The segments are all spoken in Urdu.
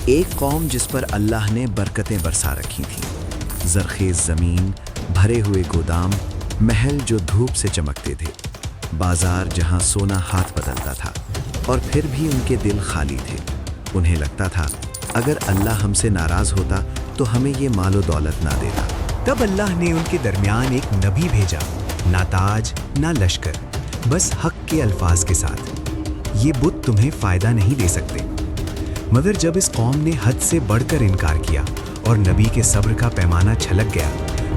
ایک قوم جس پر اللہ نے برکتیں برسا رکھی تھیں، زرخیز زمین، بھرے ہوئے گودام، محل جو دھوپ سے چمکتے تھے، بازار جہاں سونا ہاتھ بدلتا تھا، اور پھر بھی ان کے دل خالی تھے۔ انہیں لگتا تھا اگر اللہ ہم سے ناراض ہوتا تو ہمیں یہ مال و دولت نہ دیتا۔ تب اللہ نے ان کے درمیان ایک نبی بھیجا، نہ تاج نہ لشکر، بس حق کے الفاظ کے ساتھ، یہ بت تمہیں فائدہ نہیں دے سکتے۔ مگر جب اس قوم نے حد سے بڑھ کر انکار کیا اور نبی کے صبر کا پیمانہ چھلک گیا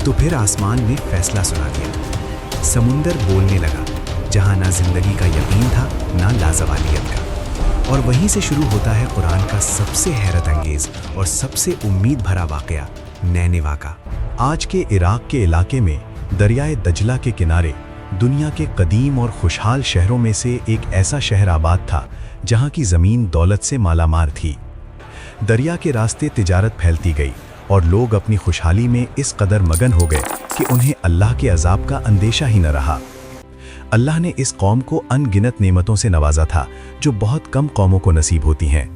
تو پھر آسمان نے فیصلہ سنا دیا۔ سمندر بولنے لگا، جہاں نہ زندگی کا یقین تھا نہ لازوالیت کا۔ اور وہیں سے شروع ہوتا ہے قرآن کا سب سے حیرت انگیز اور سب سے امید بھرا واقعہ، نینوا کا۔ آج کے عراق کے علاقے میں دریائے دجلہ کے کنارے دنیا کے قدیم اور خوشحال شہروں میں سے ایک ایسا شہر آباد تھا جہاں کی زمین دولت سے مالا مال تھی۔ دریا کے راستے تجارت پھیلتی گئی اور لوگ اپنی خوشحالی میں اس قدر مگن ہو گئے کہ انہیں اللہ کے عذاب کا اندیشہ ہی نہ رہا۔ اللہ نے اس قوم کو ان گنت نعمتوں سے نوازا تھا جو بہت کم قوموں کو نصیب ہوتی ہیں،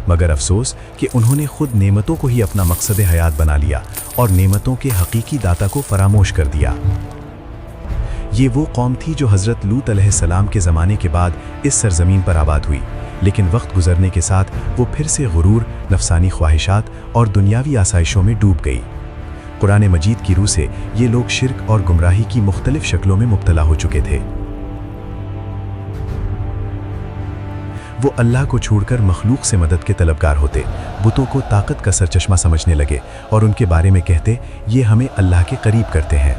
مگر افسوس کہ انہوں نے خود نعمتوں کو ہی اپنا مقصد حیات بنا لیا اور نعمتوں کے حقیقی داتا کو فراموش کر دیا۔ یہ وہ قوم تھی جو حضرت لوط علیہ السلام کے زمانے کے بعد اس سرزمین پر آباد ہوئی، لیکن وقت گزرنے کے ساتھ وہ پھر سے غرور، نفسانی خواہشات اور دنیاوی آسائشوں میں ڈوب گئی۔ قرآن مجید کی روح سے یہ لوگ شرک اور گمراہی کی مختلف شکلوں میں مبتلا ہو چکے تھے۔ وہ اللہ کو چھوڑ کر مخلوق سے مدد کے طلبگار ہوتے، بتوں کو طاقت کا سرچشمہ سمجھنے لگے اور ان کے بارے میں کہتے یہ ہمیں اللہ کے قریب کرتے ہیں۔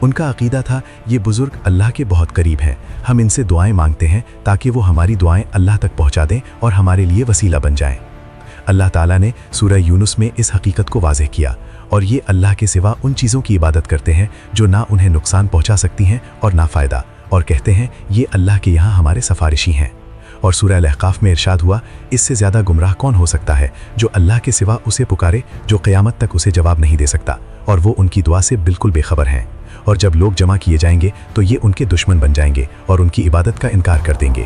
ان کا عقیدہ تھا یہ بزرگ اللہ کے بہت قریب ہیں، ہم ان سے دعائیں مانگتے ہیں تاکہ وہ ہماری دعائیں اللہ تک پہنچا دیں اور ہمارے لیے وسیلہ بن جائیں۔ اللہ تعالیٰ نے سورہ یونس میں اس حقیقت کو واضح کیا، اور یہ اللہ کے سوا ان چیزوں کی عبادت کرتے ہیں جو نہ انہیں نقصان پہنچا سکتی ہیں اور نہ فائدہ، اور کہتے ہیں یہ اللہ کے یہاں ہمارے سفارشی ہیں۔ اور سورہ الاحقاف میں ارشاد ہوا، اس سے زیادہ گمراہ کون ہو سکتا ہے جو اللہ کے سوا اسے پکارے جو قیامت تک اسے جواب نہیں دے سکتا، اور وہ ان کی دعا سے بالکل بے خبر ہیں۔ اور جب لوگ جمع کیے جائیں گے تو یہ ان کے دشمن بن جائیں گے اور ان کی عبادت کا انکار کر دیں گے۔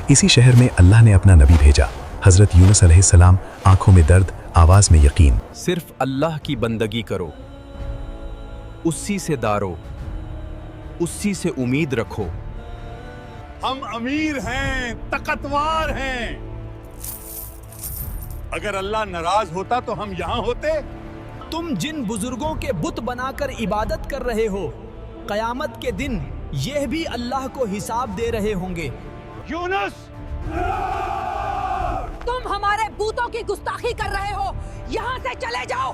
اسی شہر میں اللہ نے اپنا نبی بھیجا، حضرت یونس علیہ السلام، آنکھوں میں درد، آواز میں یقین۔ صرف اللہ کی بندگی کرو، اسی سے دارو، اسی سے امید رکھو۔ ہم امیر ہیں، طاقتور ہیں، اگر اللہ ناراض ہوتا تو ہم یہاں ہوتے؟ تم جن بزرگوں کے بت بنا کر عبادت کر رہے ہو، قیامت کے دن یہ بھی اللہ کو حساب دے رہے ہوں گے۔ یونس، تم ہمارے بتوں کی گستاخی کر رہے ہو، یہاں سے چلے جاؤ۔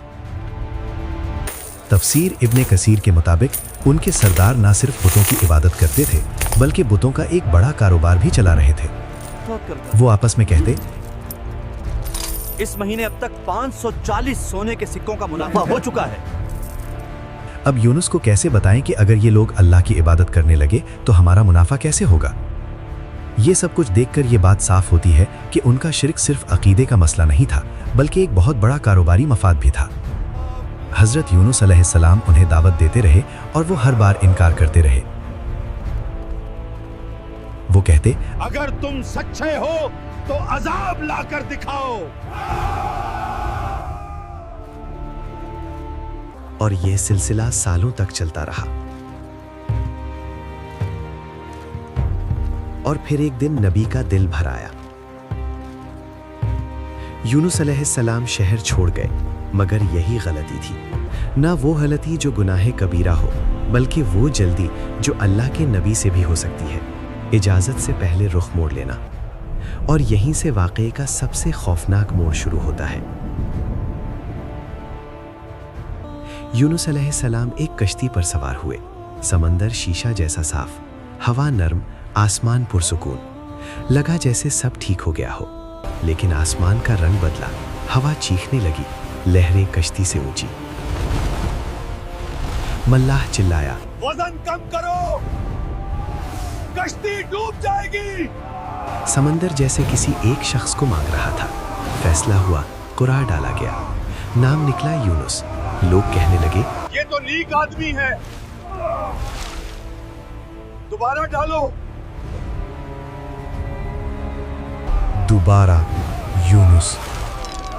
تفسیر ابن کثیر کے مطابق ان کے سردار نہ صرف بتوں کی عبادت کرتے تھے بلکہ بتوں کا ایک بڑا کاروبار بھی چلا رہے تھے۔ وہ آپس میں کہتے، اس مہینے اب تک 540 سونے کے سکوں کا منافع ہو چکا ہے۔ اب یونس کو کیسے بتائیں کہ اگر یہ لوگ اللہ کی عبادت کرنے لگے تو ہمارا منافع کیسے ہوگا؟ یہ سب کچھ دیکھ کر یہ بات صاف ہوتی ہے کہ ان کا شرک صرف عقیدے کا مسئلہ نہیں تھا بلکہ ایک بہت بڑا کاروباری مفاد بھی تھا۔ حضرت یونس علیہ السلام انہیں دعوت دیتے رہے اور وہ ہر بار انکار کرتے رہے۔ وہ کہتے، اگر تم سچے ہو تو عذاب لا کر دکھاؤ۔ اور یہ سلسلہ سالوں تک چلتا رہا۔ اور پھر ایک دن نبی کا دل بھر آیا۔ یونس علیہ السلام شہر چھوڑ گئے، مگر یہی غلطی تھی، نہ وہ غلطی جو گناہ کبیرہ ہو بلکہ وہ جلدی جو اللہ کے نبی سے بھی ہو سکتی ہے، اجازت سے پہلے رخ موڑ لینا۔ اور یہیں سے واقعے کا سب سے خوفناک موڑ شروع ہوتا ہے۔ یونس علیہ السلام ایک کشتی پر سوار ہوئے، سمندر شیشہ جیسا صاف، ہوا نرم، آسمان پرسکون، لگا جیسے سب ٹھیک ہو گیا ہو، لیکن آسمان کا رنگ بدلا، ہوا چیخنے لگی، لہریں کشتی سے اونچی۔ ملاح چلایا، وزن کم کرو، کشتی ڈوب جائے گی۔ سمندر جیسے کسی ایک شخص کو مانگ رہا تھا۔ فیصلہ ہوا، قرار ڈالا گیا، نام نکلا یونس۔ لوگ کہنے لگے، یہ تو نیک آدمی ہے، دوبارہ ڈالو۔ دوبارہ یونس،